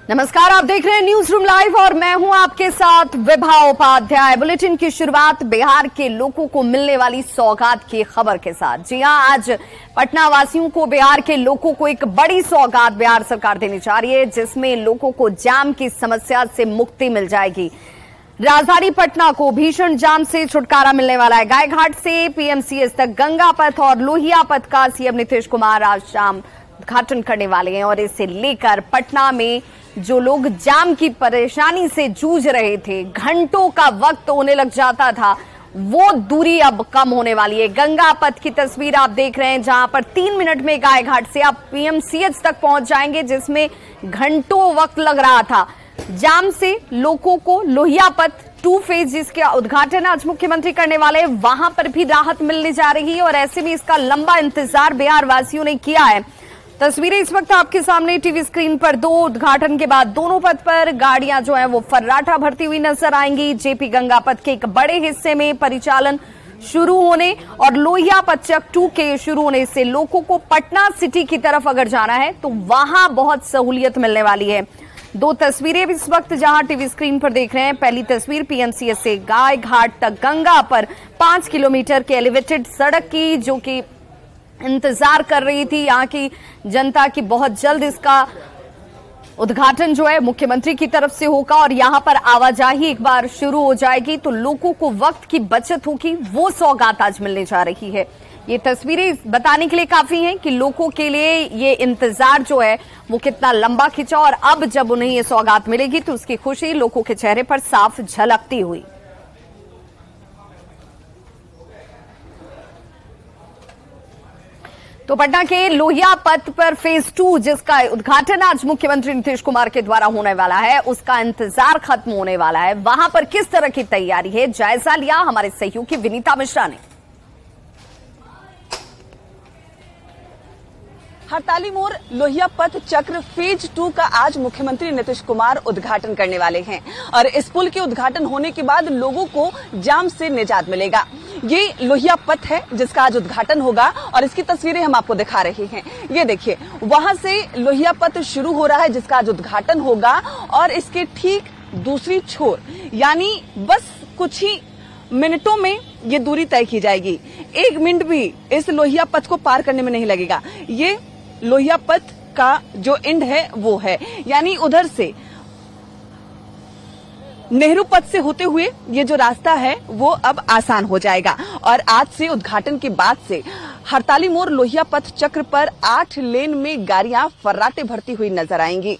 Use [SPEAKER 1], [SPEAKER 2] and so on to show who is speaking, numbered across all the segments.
[SPEAKER 1] नमस्कार, आप देख रहे हैं न्यूज रूम लाइव और मैं हूं आपके साथ विभा उपाध्याय। बुलेटिन की शुरुआत बिहार के लोगों को मिलने वाली सौगात की खबर के साथ। जी हां, आज पटना वासियों को, बिहार के लोगों को एक बड़ी सौगात बिहार सरकार देने जा रही है, जिसमें लोगों को जाम की समस्या से मुक्ति मिल जाएगी। राजधानी पटना को भीषण जाम से छुटकारा मिलने वाला है। गायघाट से पीएमसीएच तक गंगा पथ और लोहिया पथ का सीएम नीतीश कुमार आज शाम उद्घाटन करने वाले हैं और इसे लेकर पटना में जो लोग जाम की परेशानी से जूझ रहे थे, घंटों का वक्त होने लग जाता था, वो दूरी अब कम होने वाली है। गंगा पथ की तस्वीर आप देख रहे हैं, जहां पर 3 मिनट में गायघाट से आप पीएमसीएच तक पहुंच जाएंगे, जिसमें घंटों वक्त लग रहा था। जाम से लोगों को लोहिया पथ 2 फेज जिसका उद्घाटन आज मुख्यमंत्री करने वाले हैं, वहां पर भी राहत मिलने जा रही है और ऐसे में इसका लंबा इंतजार बिहार वासियों ने किया है। तस्वीरें इस वक्त आपके सामने टीवी स्क्रीन पर। 2 उद्घाटन के बाद दोनों पथ पर गाड़ियां जो है वो फर्राटा भरती हुई नजर आएंगी। जेपी गंगा पथ के एक बड़े हिस्से में परिचालन शुरू होने और लोहिया पथ 2 के शुरू होने से लोगों को पटना सिटी की तरफ अगर जाना है तो वहां बहुत सहूलियत मिलने वाली है। 2 तस्वीरें इस वक्त जहां टीवी स्क्रीन पर देख रहे हैं। पहली तस्वीर पीएमसीएच से गायघाट तक गंगा पर 5 किलोमीटर के एलिवेटेड सड़क की, जो कि इंतजार कर रही थी यहाँ की जनता की। बहुत जल्द इसका उद्घाटन जो है मुख्यमंत्री की तरफ से होगा और यहाँ पर आवाजाही एक बार शुरू हो जाएगी तो लोगों को वक्त की बचत होगी। वो सौगात आज मिलने जा रही है। ये तस्वीरें बताने के लिए काफी हैं कि लोगों के लिए ये इंतजार जो है वो कितना लंबा खिंचा और अब जब उन्हें ये सौगात मिलेगी तो उसकी खुशी लोगों के चेहरे पर साफ झलकती हुई। तो पटना के लोहिया पथ पर फेज 2 जिसका उद्घाटन आज मुख्यमंत्री नीतीश कुमार के द्वारा होने वाला है, उसका इंतजार खत्म होने वाला है। वहां पर किस तरह की तैयारी है, जायजा लिया हमारे सहयोगी विनीता मिश्रा ने।
[SPEAKER 2] हड़ताली मोड़ लोहिया पथ चक्र फेज 2 का आज मुख्यमंत्री नीतीश कुमार उद्घाटन करने वाले हैं और इस पुल के उद्घाटन होने के बाद लोगों को जाम से निजात मिलेगा। ये लोहिया पथ है जिसका आज उद्घाटन होगा और इसकी तस्वीरें हम आपको दिखा रहे हैं। ये देखिए, वहां से लोहिया पथ शुरू हो रहा है जिसका आज उद्घाटन होगा और इसके ठीक दूसरी छोर यानी बस कुछ ही मिनटों में ये दूरी तय की जाएगी। 1 मिनट भी इस लोहिया पथ को पार करने में नहीं लगेगा। ये लोहिया पथ का जो एंड है वो है, यानी उधर से नेहरू पथ से होते हुए ये जो रास्ता है वो अब आसान हो जाएगा और आज से उद्घाटन के बाद से हड़ताली मोड़ लोहिया पथ चक्र पर 8 लेन में गाड़ियां फर्राटे भरती हुई नजर आएंगी।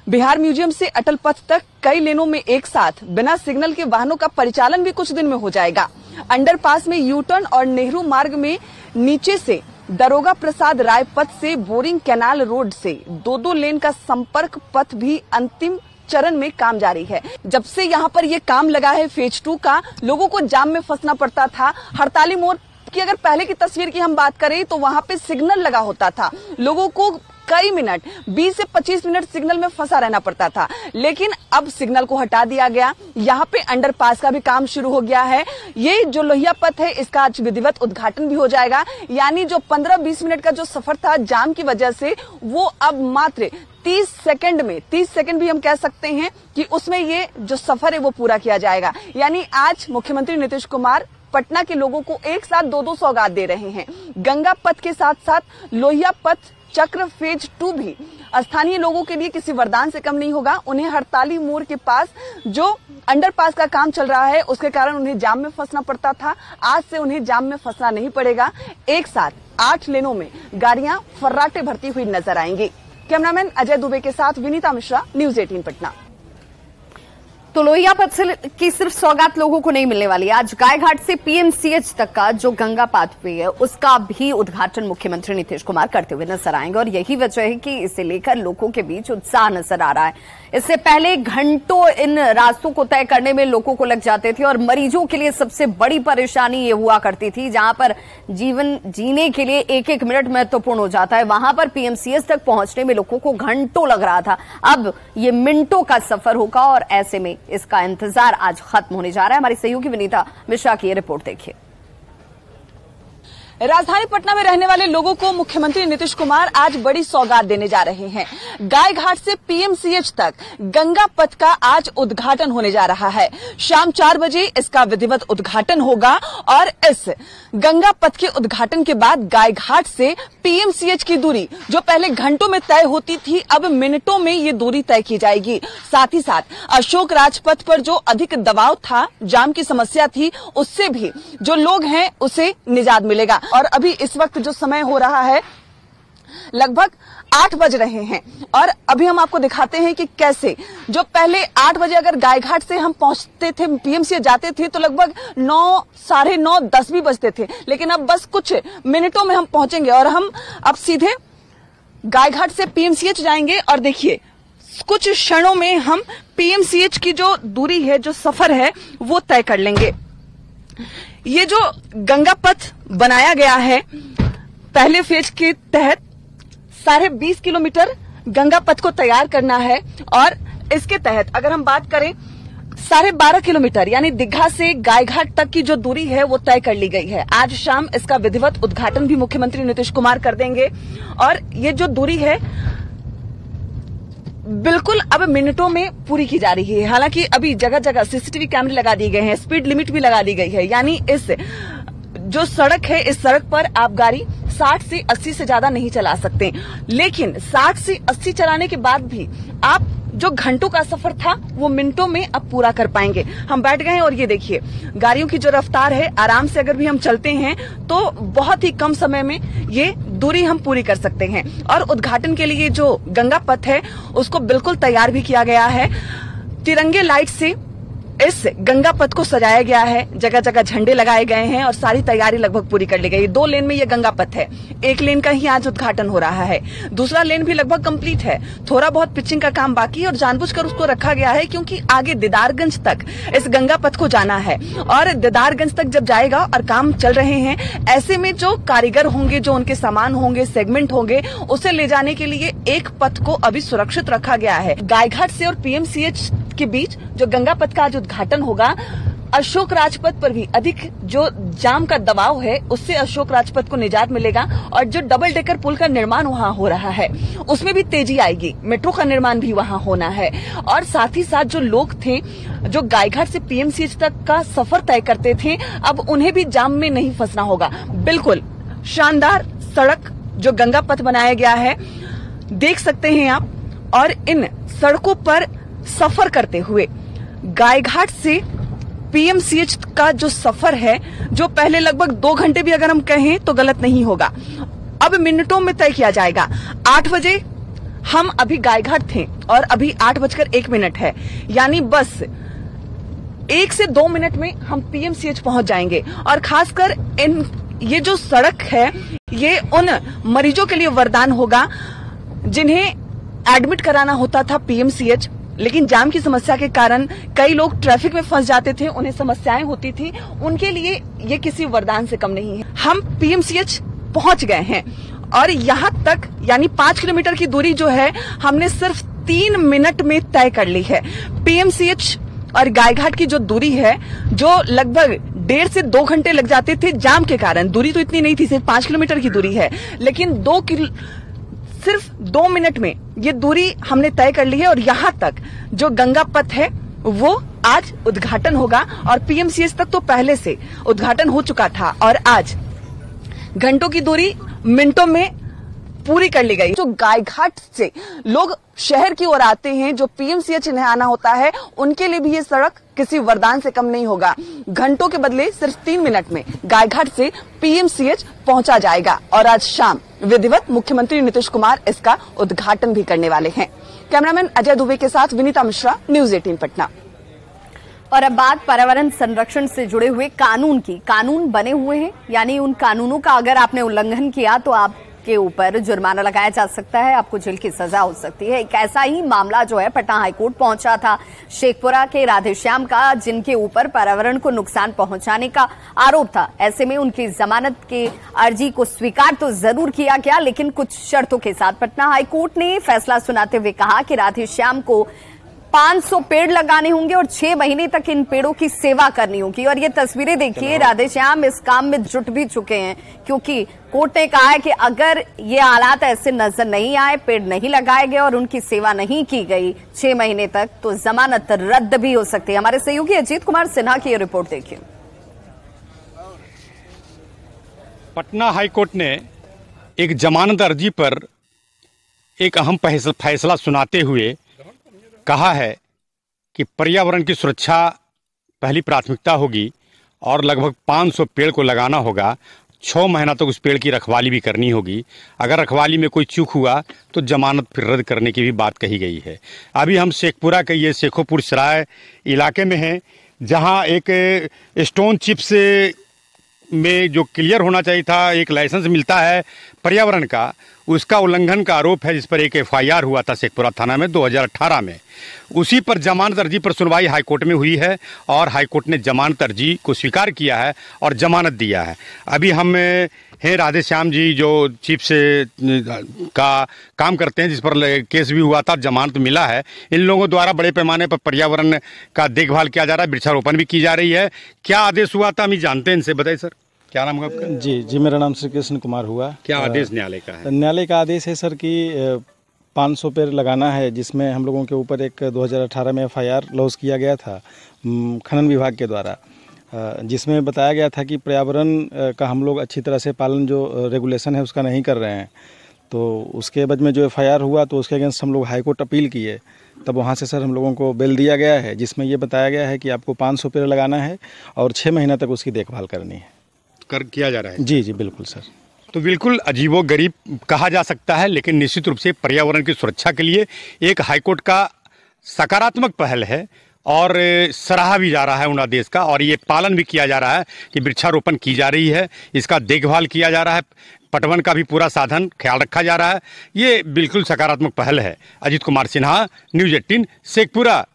[SPEAKER 2] बिहार म्यूजियम से अटल पथ तक कई लेनों में एक साथ बिना सिग्नल के वाहनों का परिचालन भी कुछ दिन में हो जाएगा। अंडरपास में यू टर्न और नेहरू मार्ग में नीचे से दरोगा प्रसाद राय पथ से बोरिंग कैनाल रोड से 2-2 लेन का संपर्क पथ भी अंतिम चरण में काम जारी है। जब से यहाँ पर ये काम लगा है फेज 2 का, लोगों को जाम में फंसना पड़ता था। हड़ताली मोड़ की अगर पहले की तस्वीर की हम बात करें तो वहां पे सिग्नल लगा होता था, लोगों को कई मिनट 20 से 25 मिनट सिग्नल में फंसा रहना पड़ता था, लेकिन अब सिग्नल को हटा दिया गया। यहाँ पे अंडरपास का भी काम शुरू हो गया है। ये जो लोहिया पथ है इसका आज विधिवत उद्घाटन भी हो जाएगा, यानी जो 15-20 मिनट का जो सफर था जाम की वजह से वो अब मात्र 30 सेकंड में, 30 सेकंड भी हम कह सकते हैं कि उसमें ये जो सफर है वो पूरा किया जाएगा। यानी आज मुख्यमंत्री नीतीश कुमार पटना के लोगों को एक साथ 2-2 सौगात दे रहे हैं। गंगा पथ के साथ साथ लोहिया पथ चक्र फेज 2 भी स्थानीय लोगों के लिए किसी वरदान से कम नहीं होगा। उन्हें हड़ताली मोड़ के पास जो अंडरपास का काम चल रहा है उसके कारण उन्हें जाम में फंसना पड़ता था, आज से उन्हें जाम में फंसना नहीं पड़ेगा। एक साथ 8 लेनों में गाड़ियां फर्राटे भरती हुई नजर आएंगी। कैमरामैन अजय दुबे के साथ विनीता मिश्रा, न्यूज 18 पटना।
[SPEAKER 1] तो लोहिया पथ की सिर्फ सौगात लोगों को नहीं मिलने वाली है। आज गायघाट से पीएमसीएच तक का जो गंगा पाथवे है उसका भी उद्घाटन मुख्यमंत्री नीतीश कुमार करते हुए नजर आएंगे और यही वजह है कि इसे लेकर लोगों के बीच उत्साह नजर आ रहा है। इससे पहले घंटों इन रास्तों को तय करने में लोगों को लग जाते थे और मरीजों के लिए सबसे बड़ी परेशानी ये हुआ करती थी, जहां पर जीवन जीने के लिए 1-1 मिनट महत्वपूर्ण हो जाता है, वहां पर पीएमसीएच तक पहुंचने में लोगों को घंटों लग रहा था। अब ये मिनटों का सफर होगा और ऐसे में इसका इंतजार आज खत्म होने जा रहा है। हमारी सहयोगी विनीता मिश्रा की ये रिपोर्ट देखिए।
[SPEAKER 2] राजधानी पटना में रहने वाले लोगों को मुख्यमंत्री नीतीश कुमार आज बड़ी सौगात देने जा रहे हैं। गाय घाट से पीएमसीएच तक गंगा पथ का आज उद्घाटन होने जा रहा है। शाम 4 बजे इसका विधिवत उद्घाटन होगा और इस गंगा पथ के उद्घाटन के बाद गाय घाट से पीएमसीएच की दूरी जो पहले घंटों में तय होती थी, अब मिनटों में ये दूरी तय की जाएगी। साथ ही साथ अशोक राजपथ पर जो अधिक दबाव था, जाम की समस्या थी, उससे भी जो लोग हैं उसे निजात मिलेगा। और अभी इस वक्त जो समय हो रहा है लगभग 8 बज रहे हैं और अभी हम आपको दिखाते हैं कि कैसे जो पहले 8 बजे अगर गायघाट से हम पहुंचते थे, पीएमसीएच जाते थे तो लगभग 9, साढ़े 9, 10 भी बजते थे, लेकिन अब बस कुछ मिनटों में हम पहुंचेंगे और हम अब सीधे गायघाट से पीएमसीएच जाएंगे और देखिए कुछ क्षणों में हम पीएमसीएच की जो दूरी है, जो सफर है वो तय कर लेंगे। ये जो गंगा पथ बनाया गया है पहले फेज के तहत 20.5 किलोमीटर गंगा पथ को तैयार करना है और इसके तहत अगर हम बात करें 12.5 किलोमीटर यानी दीघा से गायघाट तक की जो दूरी है वो तय कर ली गई है। आज शाम इसका विधिवत उद्घाटन भी मुख्यमंत्री नीतीश कुमार कर देंगे और ये जो दूरी है बिल्कुल अब मिनटों में पूरी की जा रही है। हालांकि अभी जगह जगह सीसीटीवी कैमरे लगा दिए गए हैं, स्पीड लिमिट भी लगा दी गई है, यानी इस जो सड़क है इस सड़क पर आप गाड़ी 60 से 80 से ज्यादा नहीं चला सकते, लेकिन 60 से 80 चलाने के बाद भी आप जो घंटों का सफर था वो मिनटों में अब पूरा कर पाएंगे। हम बैठ गए हैं और ये देखिए गाड़ियों की जो रफ्तार है, आराम से अगर भी हम चलते हैं तो बहुत ही कम समय में ये दूरी हम पूरी कर सकते हैं। और उद्घाटन के लिए जो गंगा पथ है उसको बिल्कुल तैयार भी किया गया है। तिरंगे लाइट से इस गंगा पथ को सजाया गया है, जगह जगह झंडे लगाए गए हैं और सारी तैयारी लगभग पूरी कर ली गई। 2 लेन में ये गंगा पथ है, 1 लेन का ही आज उद्घाटन हो रहा है, दूसरा लेन भी लगभग कंप्लीट है। थोड़ा बहुत पिचिंग का काम बाकी है और जानबूझकर उसको रखा गया है क्योंकि आगे दीदारगंज तक इस गंगा पथ को जाना है और दीदारगंज तक जब जाएगा और काम चल रहे हैं, ऐसे में जो कारीगर होंगे, जो उनके सामान होंगे, सेगमेंट होंगे, उसे ले जाने के लिए एक पथ को अभी सुरक्षित रखा गया है। गायघाट से और पीएमसीएच के बीच जो गंगा पथ का आज उद्घाटन होगा, अशोक राजपथ पर भी अधिक जो जाम का दबाव है उससे अशोक राजपथ को निजात मिलेगा और जो डबल डेकर पुल का निर्माण वहां हो रहा है उसमें भी तेजी आएगी। मेट्रो का निर्माण भी वहां होना है और साथ ही साथ जो लोग थे जो गायघाट से पीएमसीएच तक का सफर तय करते थे, अब उन्हें भी जाम में नहीं फंसना होगा। बिल्कुल शानदार सड़क जो गंगा पथ बनाया गया है देख सकते हैं आप, और इन सड़कों पर सफर करते हुए गायघाट से पीएमसीएच का जो सफर है, जो पहले लगभग 2 घंटे भी अगर हम कहें तो गलत नहीं होगा, अब मिनटों में तय किया जाएगा। 8 बजे हम अभी गायघाट थे और अभी 8:01 है, यानी बस 1 से 2 मिनट में हम पीएमसीएच पहुंच जाएंगे। और खासकर ये जो सड़क है ये उन मरीजों के लिए वरदान होगा जिन्हें एडमिट कराना होता था पीएमसीएच, लेकिन जाम की समस्या के कारण कई लोग ट्रैफिक में फंस जाते थे, उन्हें समस्याएं होती थी, उनके लिए ये किसी वरदान से कम नहीं है। हम पीएमसीएच पहुंच गए हैं और यहां तक यानी 5 किलोमीटर की दूरी जो है हमने सिर्फ 3 मिनट में तय कर ली है। पीएमसीएच और गायघाट की जो दूरी है, जो लगभग 1.5 से 2 घंटे लग जाते थे जाम के कारण, दूरी तो इतनी नहीं थी, सिर्फ 5 किलोमीटर की दूरी है, लेकिन सिर्फ 2 मिनट में ये दूरी हमने तय कर ली है। और यहां तक जो गंगा पथ है वो आज उद्घाटन होगा और पीएमसीएच तक तो पहले से उद्घाटन हो चुका था और आज घंटों की दूरी मिनटों में पूरी कर ली गई। जो गायघाट से लोग शहर की ओर आते हैं, जो पीएमसीएच इन्हें आना होता है, उनके लिए भी ये सड़क किसी वरदान से कम नहीं होगा। घंटों के बदले सिर्फ 3 मिनट में गायघाट से पीएमसीएच पहुंचा जाएगा और आज शाम विधिवत मुख्यमंत्री नीतीश कुमार इसका उद्घाटन भी करने वाले हैं। कैमरामैन अजय दुबे के साथ विनीता मिश्रा, न्यूज 18 पटना।
[SPEAKER 1] और अब बात पर्यावरण संरक्षण से जुड़े हुए कानून की। कानून बने हुए हैं, यानी उन कानूनों का अगर आपने उल्लंघन किया तो आपके ऊपर जुर्माना लगाया जा सकता है, आपको जेल की सजा हो सकती है। एक ऐसा ही मामला जो है पटना हाईकोर्ट पहुंचा था शेखपुरा के राधेश्याम का, जिनके ऊपर पर्यावरण को नुकसान पहुंचाने का आरोप था। ऐसे में उनकी जमानत की अर्जी को स्वीकार तो जरूर किया गया, लेकिन कुछ शर्तों के साथ। पटना हाईकोर्ट ने फैसला सुनाते हुए कहा कि राधेश्याम को 500 पेड़ लगाने होंगे और 6 महीने तक इन पेड़ों की सेवा करनी होगी। और ये तस्वीरें देखिए, राधेश्याम इस काम में जुट भी चुके हैं, क्योंकि कोर्ट ने कहा है कि अगर ये हालात ऐसे नजर नहीं आए, पेड़ नहीं लगाए गए और उनकी सेवा नहीं की गई 6 महीने तक, तो जमानत रद्द भी हो सकती है। हमारे सहयोगी अजीत कुमार सिन्हा की ये रिपोर्ट देखिए।
[SPEAKER 3] पटना हाईकोर्ट ने एक जमानत अर्जी पर एक अहम फैसला सुनाते हुए कहा है कि पर्यावरण की सुरक्षा पहली प्राथमिकता होगी और लगभग 500 पेड़ को लगाना होगा। 6 महीना तक उस पेड़ की रखवाली भी करनी होगी। अगर रखवाली में कोई चूक हुआ तो जमानत फिर रद्द करने की भी बात कही गई है। अभी हम शेखपुरा के ये शेखोपुर सराय इलाके में हैं, जहां एक स्टोन चिप्स में जो क्लियर होना चाहिए था, एक लाइसेंस मिलता है पर्यावरण का, उसका उल्लंघन का आरोप है, जिस पर एक FIR हुआ था शेखपुरा थाना में 2018 में। उसी पर जमानत अर्जी पर सुनवाई हाईकोर्ट में हुई है और हाईकोर्ट ने जमानत अर्जी को स्वीकार किया है और जमानत दिया है। अभी हम हैं राधेश्याम जी, जो चीफ से का काम करते हैं, जिस पर केस भी हुआ था, जमानत मिला है। इन लोगों द्वारा बड़े पैमाने पर पर्यावरण का देखभाल किया जा रहा है, वृक्षारोपण भी की जा रही है। क्या आदेश हुआ था, हम जानते हैं, इनसे बताइए सर। क्या नाम है आपका?
[SPEAKER 4] जी, मेरा नाम श्री कृष्ण कुमार हुआ।
[SPEAKER 3] क्या आदेश न्यायालय का है?
[SPEAKER 4] न्यायालय का आदेश है सर कि 500 पेड़ लगाना है, जिसमें हम लोगों के ऊपर एक 2018 में FIR लॉन्च किया गया था खनन विभाग के द्वारा, जिसमें बताया गया था कि पर्यावरण का हम लोग अच्छी तरह से पालन, जो रेगुलेशन है उसका नहीं कर रहे हैं। तो उसके बाद में जो FIR हुआ तो उसके अगेंस्ट हम लोग हाईकोर्ट अपील किए, तब वहाँ से सर हम लोगों को बेल दिया गया है, जिसमें ये बताया गया है कि आपको 500 पेड़ लगाना है और 6 महीना तक उसकी देखभाल करनी है।
[SPEAKER 3] किया जा रहा है?
[SPEAKER 4] जी बिल्कुल सर।
[SPEAKER 3] तो बिल्कुल अजीबोगरीब कहा जा सकता है, लेकिन निश्चित रूप से पर्यावरण की सुरक्षा के लिए एक हाईकोर्ट का सकारात्मक पहल है और सराहा भी जा रहा है उन आदेश का, और ये पालन भी किया जा रहा है कि वृक्षारोपण की जा रही है, इसका देखभाल किया जा रहा है, पटवन का भी पूरा साधन ख्याल रखा जा रहा है। ये बिल्कुल सकारात्मक पहल है। अजीत कुमार सिन्हा, न्यूज़ 18, शेखपुरा।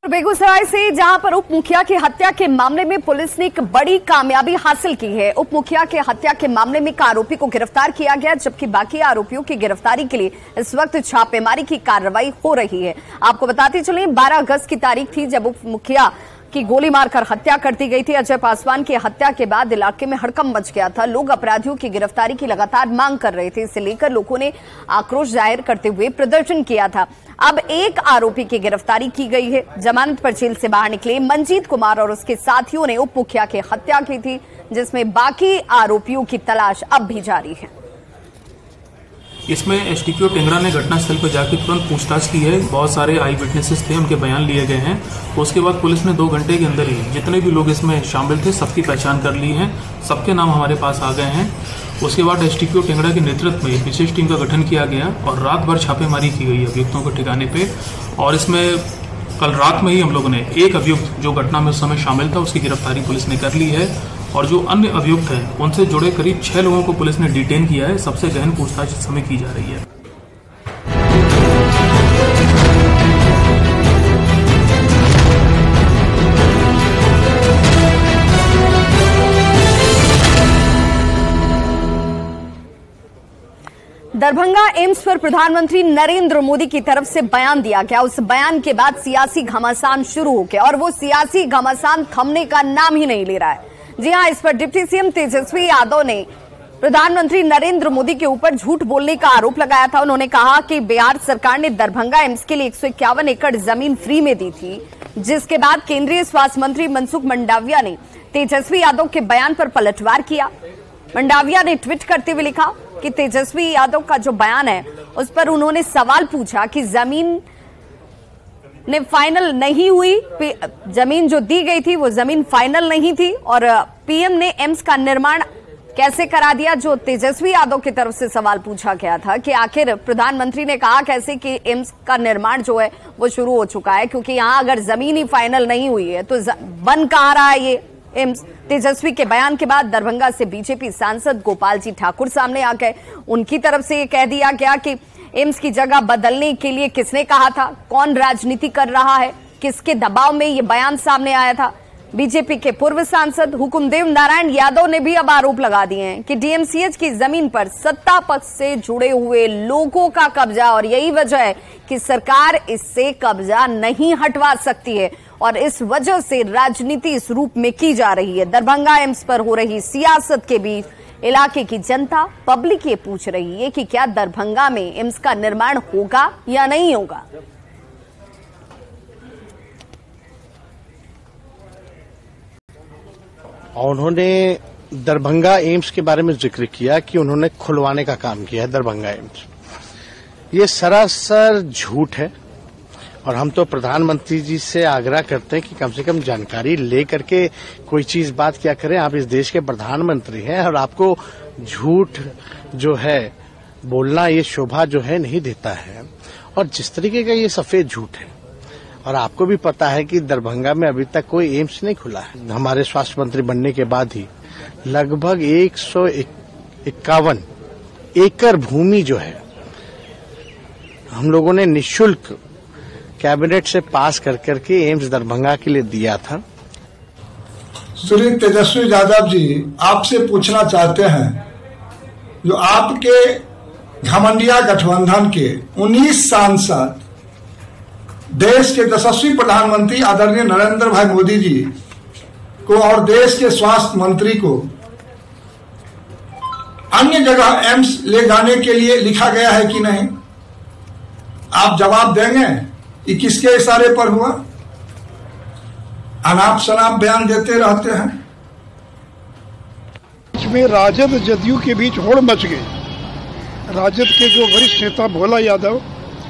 [SPEAKER 1] बेगूसराय से, जहां पर उप मुखिया की हत्या के मामले में पुलिस ने एक बड़ी कामयाबी हासिल की है। उप मुखिया के हत्या के मामले में एक आरोपी को गिरफ्तार किया गया, जबकि बाकी आरोपियों की गिरफ्तारी के लिए इस वक्त छापेमारी की कार्रवाई हो रही है। आपको बताते चलें, 12 अगस्त की तारीख थी जब उप मुखिया की गोली मारकर हत्या कर दी गई थी। अजय पासवान की हत्या के बाद इलाके में हड़कंप मच गया था। लोग अपराधियों की गिरफ्तारी की लगातार मांग कर रहे थे। इसे लेकर लोगों ने आक्रोश जाहिर करते हुए प्रदर्शन किया था। अब एक आरोपी की गिरफ्तारी की गई है। जमानत पर जेल से बाहर निकले मंजीत कुमार और उसके साथियों ने उप मुखिया की हत्या की थी, जिसमें बाकी आरोपियों की तलाश अब भी जारी है।
[SPEAKER 5] इसमें एसडीपीओ टेंगरा ने घटनास्थल पर जाकर तुरंत पूछताछ की है। बहुत सारे आई विटनेसेस थे, उनके बयान लिए गए हैं। उसके बाद पुलिस ने 2 घंटे के अंदर ही जितने भी लोग इसमें शामिल थे सबकी पहचान कर ली है, सबके नाम हमारे पास आ गए हैं। उसके बाद एसडीपीओ टेंगरा के नेतृत्व में विशेष टीम का गठन किया गया और रात भर छापेमारी की गई अभियुक्तों को ठिकाने पे। और इसमें कल रात में ही हम लोगों ने एक अभियुक्त जो घटना में उस समय शामिल था उसकी गिरफ्तारी पुलिस ने कर ली है, और जो अन्य अभियुक्त हैं उनसे जुड़े करीब 6 लोगों को पुलिस ने डिटेन किया है। सबसे गहन पूछताछ इस समय की जा रही है।
[SPEAKER 1] दरभंगा एम्स पर प्रधानमंत्री नरेंद्र मोदी की तरफ से बयान दिया गया। उस बयान के बाद सियासी घमासान शुरू हो गया और वो सियासी घमासान थमने का नाम ही नहीं ले रहा है। जी हां, इस पर डिप्टी सीएम तेजस्वी यादव ने प्रधानमंत्री नरेंद्र मोदी के ऊपर झूठ बोलने का आरोप लगाया था। उन्होंने कहा कि बिहार सरकार ने दरभंगा एम्स के लिए 151 एकड़ जमीन फ्री में दी थी, जिसके बाद केंद्रीय स्वास्थ्य मंत्री मनसुख मंडाविया ने तेजस्वी यादव के बयान पर पलटवार किया। मंडाविया ने ट्वीट करते हुए लिखा कि तेजस्वी यादव का जो बयान है उस पर उन्होंने सवाल पूछा कि जमीन ने फाइनल नहीं हुई, जमीन जो दी गई थी वो जमीन फाइनल नहीं थी, और पीएम ने एम्स का निर्माण कैसे करा दिया। जो तेजस्वी यादव की तरफ से सवाल पूछा गया था कि आखिर प्रधानमंत्री ने कहा कैसे कि एम्स का निर्माण जो है वो शुरू हो चुका है, क्योंकि यहां अगर जमीन ही फाइनल नहीं हुई है तो बन कहां रहा है ये एम्स। तेजस्वी के बयान के बाद दरभंगा से बीजेपी सांसद गोपाल जी ठाकुर सामने आ गए। उनकी तरफ से ये कह दिया गया कि एम्स की जगह बदलने के लिए किसने कहा था, कौन राजनीति कर रहा है, किसके दबाव में ये बयान सामने आया था। बीजेपी के पूर्व सांसद हुकुमदेव नारायण यादव ने भी अब आरोप लगा दिए हैं कि डीएमसीएच की जमीन पर सत्ता पक्ष से जुड़े हुए लोगों का कब्जा, और यही वजह है कि सरकार इससे कब्जा नहीं हटवा सकती है और इस वजह से राजनीति इस रूप में की जा रही है। दरभंगा एम्स पर हो रही सियासत के बीच इलाके की जनता, पब्लिक ये पूछ रही है कि क्या दरभंगा में एम्स का निर्माण होगा या नहीं होगा।
[SPEAKER 6] और उन्होंने दरभंगा एम्स के बारे में जिक्र किया कि उन्होंने खुलवाने का काम किया है दरभंगा एम्स। ये सरासर झूठ है और हम तो प्रधानमंत्री जी से आग्रह करते हैं कि कम से कम जानकारी ले करके कोई चीज बात क्या करें। आप इस देश के प्रधानमंत्री हैं और आपको झूठ जो है बोलना, ये शोभा जो है नहीं देता है। और जिस तरीके का ये सफेद झूठ है, और आपको भी पता है कि दरभंगा में अभी तक कोई एम्स नहीं खुला है। हमारे स्वास्थ्य मंत्री बनने के बाद ही लगभग 151 एकड़ भूमि जो है हम लोगों ने निःशुल्क कैबिनेट से पास कर करके एम्स दरभंगा के लिए दिया था।
[SPEAKER 7] श्री तेजस्वी यादव जी, आपसे पूछना चाहते हैं, जो आपके घमंडिया गठबंधन के 19 सांसद देश के यशस्वी प्रधानमंत्री आदरणीय नरेंद्र भाई मोदी जी को और देश के स्वास्थ्य मंत्री को अन्य जगह एम्स ले जाने के लिए लिखा गया है कि नहीं? आप जवाब देंगे कि किसके इशारे पर हुआ? अनाप शनाप बयान देते रहते हैं।
[SPEAKER 8] में राजद जदयू के बीच होड़ मच गई। राजद के जो वरिष्ठ नेता भोला यादव,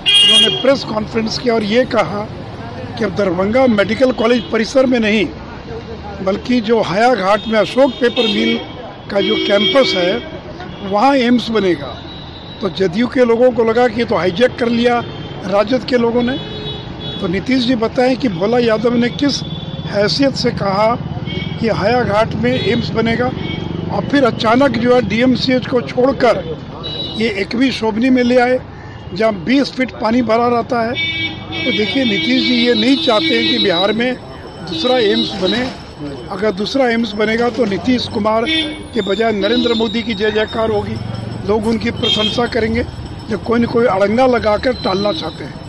[SPEAKER 8] उन्होंने प्रेस कॉन्फ्रेंस किया और ये कहा कि अब दरभंगा मेडिकल कॉलेज परिसर में नहीं, बल्कि जो हायाघाट में अशोक पेपर मिल का जो कैंपस है वहाँ एम्स बनेगा। तो जदयू के लोगों को लगा कि ये तो हाईजैक कर लिया राजद के लोगों ने। तो नीतीश जी बताएं कि भोला यादव ने किस हैसियत से कहा कि हायाघाट में एम्स बनेगा, और फिर अचानक जो है डीएमसीएच को छोड़कर ये 21 शोभनी में ले आए जहाँ 20 फीट पानी भरा रहता है। तो देखिए, नीतीश जी ये नहीं चाहते हैं कि बिहार में दूसरा एम्स बने। अगर दूसरा एम्स बनेगा तो नीतीश कुमार के बजाय नरेंद्र मोदी की जय जयकार होगी, लोग उनकी प्रशंसा करेंगे, जो कोई न कोई अड़ंगा लगाकर टालना चाहते हैं।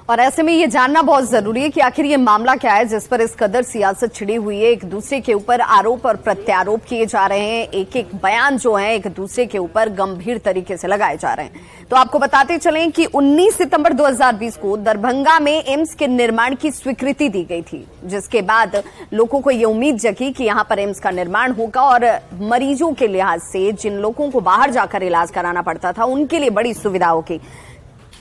[SPEAKER 1] और ऐसे में ये जानना बहुत जरूरी है कि आखिर ये मामला क्या है जिस पर इस कदर सियासत छिड़ी हुई है। एक दूसरे के ऊपर आरोप और प्रत्यारोप किए जा रहे हैं, एक एक बयान जो है एक दूसरे के ऊपर गंभीर तरीके से लगाए जा रहे हैं। तो आपको बताते चलें कि 19 सितंबर 2020 को दरभंगा में एम्स के निर्माण की स्वीकृति दी गई थी, जिसके बाद लोगों को ये उम्मीद जगी कि यहां पर एम्स का निर्माण होगा और मरीजों के लिहाज से जिन लोगों को बाहर जाकर इलाज कराना पड़ता था उनके लिए बड़ी सुविधा होगी।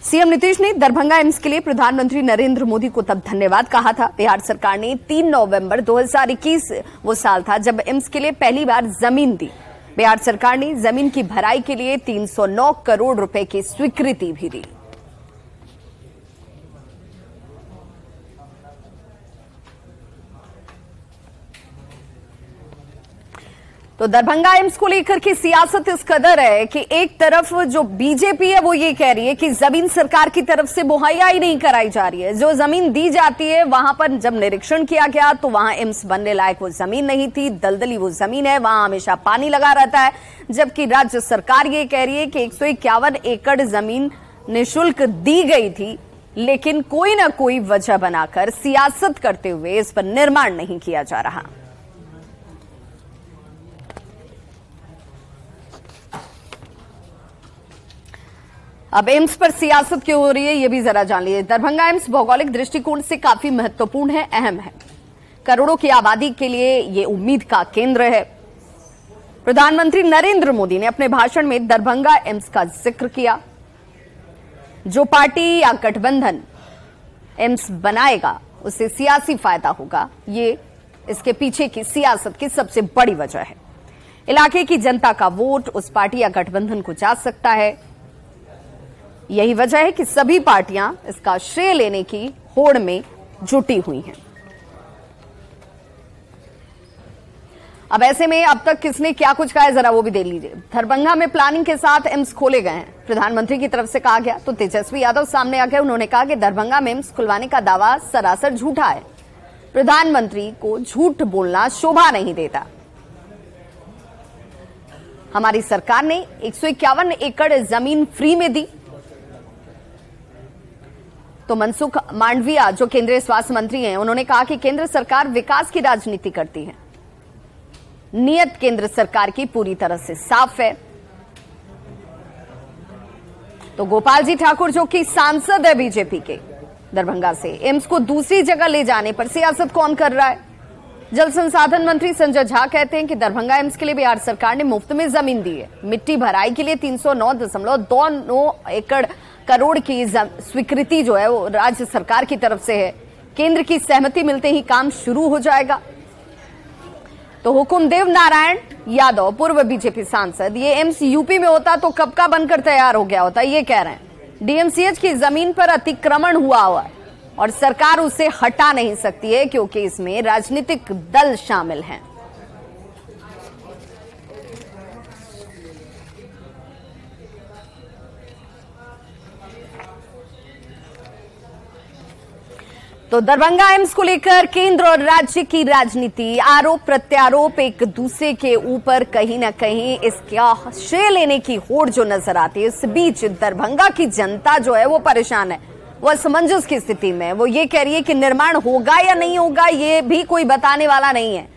[SPEAKER 1] सीएम नीतीश ने दरभंगा एम्स के लिए प्रधानमंत्री नरेंद्र मोदी को तब धन्यवाद कहा था। बिहार सरकार ने 3 नवंबर 2021 वो साल था जब एम्स के लिए पहली बार जमीन दी। बिहार सरकार ने जमीन की भराई के लिए 309 करोड़ रुपए की स्वीकृति भी दी। तो दरभंगा एम्स को लेकर की सियासत इस कदर है कि एक तरफ जो बीजेपी है वो ये कह रही है कि जमीन सरकार की तरफ से मुहैया ही नहीं कराई जा रही है। जो जमीन दी जाती है वहां पर जब निरीक्षण किया गया तो वहां एम्स बनने लायक वो जमीन नहीं थी, दलदली वो जमीन है, वहां हमेशा पानी लगा रहता है। जबकि राज्य सरकार ये कह रही है कि 151 एकड़ जमीन निःशुल्क दी गई थी, लेकिन कोई ना कोई वजह बनाकर सियासत करते हुए इस पर निर्माण नहीं किया जा रहा। अब एम्स पर सियासत क्यों हो रही है ये भी जरा जान लीजिए। दरभंगा एम्स भौगोलिक दृष्टिकोण से काफी महत्वपूर्ण है, अहम है। करोड़ों की आबादी के लिए ये उम्मीद का केंद्र है। प्रधानमंत्री नरेंद्र मोदी ने अपने भाषण में दरभंगा एम्स का जिक्र किया। जो पार्टी या गठबंधन एम्स बनाएगा उसे सियासी फायदा होगा, ये इसके पीछे की सियासत की सबसे बड़ी वजह है। इलाके की जनता का वोट उस पार्टी या गठबंधन को जा सकता है। यही वजह है कि सभी पार्टियां इसका श्रेय लेने की होड़ में जुटी हुई हैं। अब ऐसे में अब तक किसने क्या कुछ कहा है जरा वो भी देख लीजिए। दरभंगा में प्लानिंग के साथ एम्स खोले गए हैं, प्रधानमंत्री की तरफ से कहा गया। तो तेजस्वी यादव सामने आ गए, उन्होंने कहा कि दरभंगा में एम्स खुलवाने का दावा सरासर झूठा है। प्रधानमंत्री को झूठ बोलना शोभा नहीं देता। हमारी सरकार ने 151 एकड़ जमीन फ्री में दी। तो मनसुख मांडविया जो केंद्रीय स्वास्थ्य मंत्री हैं, उन्होंने कहा कि केंद्र सरकार विकास की राजनीति करती है। नीयत केंद्र सरकार की पूरी तरह से साफ है। तो गोपाल जी ठाकुर जो कि सांसद है बीजेपी के दरभंगा से, एम्स को दूसरी जगह ले जाने पर सियासत कौन कर रहा है? जल संसाधन मंत्री संजय झा कहते हैं कि दरभंगा एम्स के लिए बिहार सरकार ने मुफ्त में जमीन दी है। मिट्टी भराई के लिए 309.29 एकड़ करोड़ की स्वीकृति जो है वो राज्य सरकार की तरफ से है। केंद्र की सहमति मिलते ही काम शुरू हो जाएगा। तो हुकुमदेव नारायण यादव पूर्व बीजेपी सांसद, ये एम्स यूपी में होता तो कब का बनकर तैयार हो गया होता, ये कह रहे हैं। डीएमसीएच की जमीन पर अतिक्रमण हुआ है और सरकार उसे हटा नहीं सकती है क्योंकि इसमें राजनीतिक दल शामिल हैं। तो दरभंगा एम्स को लेकर केंद्र और राज्य की राजनीति, आरोप प्रत्यारोप एक दूसरे के ऊपर कहीं ना कहीं इसका श्रेय लेने की होड़ जो नजर आती है। इस बीच दरभंगा की जनता जो है वो परेशान है, वो असमंजस की स्थिति में। वो ये कह रही है कि निर्माण होगा या नहीं होगा ये भी कोई बताने वाला नहीं है।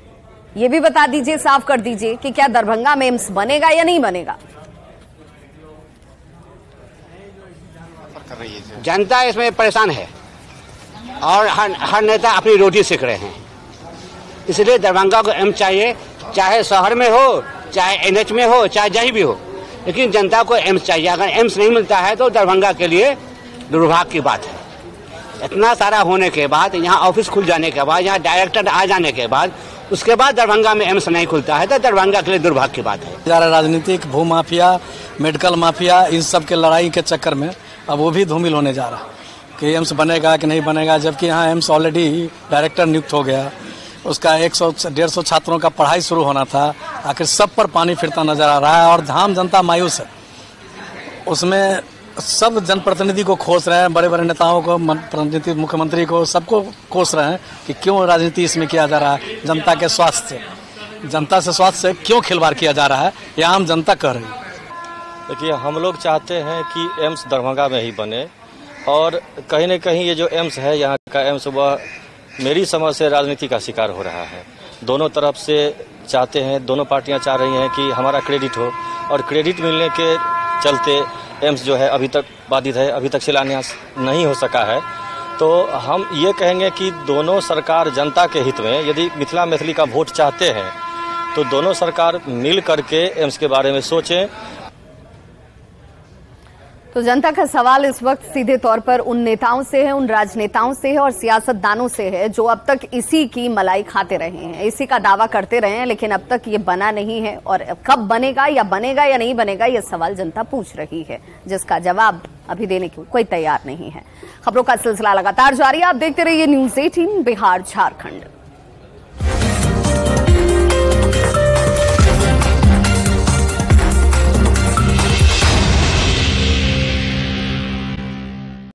[SPEAKER 1] ये भी बता दीजिए, साफ कर दीजिए कि क्या दरभंगा में एम्स बनेगा या नहीं बनेगा।
[SPEAKER 9] जनता इसमें परेशान है और हर नेता अपनी रोटी सेक रहे हैं। इसलिए दरभंगा को एम्स चाहिए, चाहे शहर में हो, चाहे एनएच में हो, चाहे जहीं भी हो, लेकिन जनता को एम्स चाहिए। अगर एम्स नहीं मिलता है तो दरभंगा के लिए दुर्भाग्य की बात है। इतना सारा होने के बाद, यहाँ ऑफिस खुल जाने के बाद, यहाँ डायरेक्टर आ जाने के बाद, उसके बाद दरभंगा में एम्स नहीं खुलता है तो दरभंगा के लिए दुर्भाग्य की बात है।
[SPEAKER 10] राजनीतिक भू माफिया, मेडिकल माफिया, इन सब के लड़ाई के चक्कर में अब वो भी धूमिल होने जा रहा कि एम्स बनेगा कि नहीं बनेगा, जबकि यहाँ एम्स ऑलरेडी डायरेक्टर नियुक्त हो गया। उसका 100-150 छात्रों का पढ़ाई शुरू होना था। आखिर सब पर पानी फिरता नजर आ रहा है और धाम जनता मायूस है। उसमें सब जनप्रतिनिधि को खोस रहे हैं, बड़े बड़े नेताओं को, प्रतिनिधि मुख्यमंत्री को, सबको कोस रहे हैं कि क्यों राजनीति इसमें किया जा रहा है। जनता के स्वास्थ्य से, जनता से स्वास्थ्य से क्यों खिलवाड़ किया जा रहा है, यह आम जनता कह रही है।
[SPEAKER 11] देखिए, हम लोग चाहते हैं कि एम्स दरभंगा में ही बने और कहीं न कहीं ये जो एम्स है, यहाँ का एम्स, वह मेरी समझ से राजनीति का शिकार हो रहा है। दोनों तरफ से चाहते हैं, दोनों पार्टियां चाह रही हैं कि हमारा क्रेडिट हो और क्रेडिट मिलने के चलते एम्स जो है अभी तक बाधित है, अभी तक शिलान्यास नहीं हो सका है। तो हम ये कहेंगे कि दोनों सरकार जनता के हित में, यदि मिथिला मैथिली का वोट चाहते हैं तो दोनों सरकार मिल करके एम्स के बारे में सोचें।
[SPEAKER 1] तो जनता का सवाल इस वक्त सीधे तौर पर उन नेताओं से है, उन राजनेताओं से है और सियासतदानों से है जो अब तक इसी की मलाई खाते रहे हैं, इसी का दावा करते रहे हैं, लेकिन अब तक ये बना नहीं है। और कब बनेगा या नहीं बनेगा, ये सवाल जनता पूछ रही है, जिसका जवाब अभी देने की कोई तैयार नहीं है। खबरों का सिलसिला लगातार जारी है, आप देखते रहिए न्यूज़ 18 बिहार झारखंड।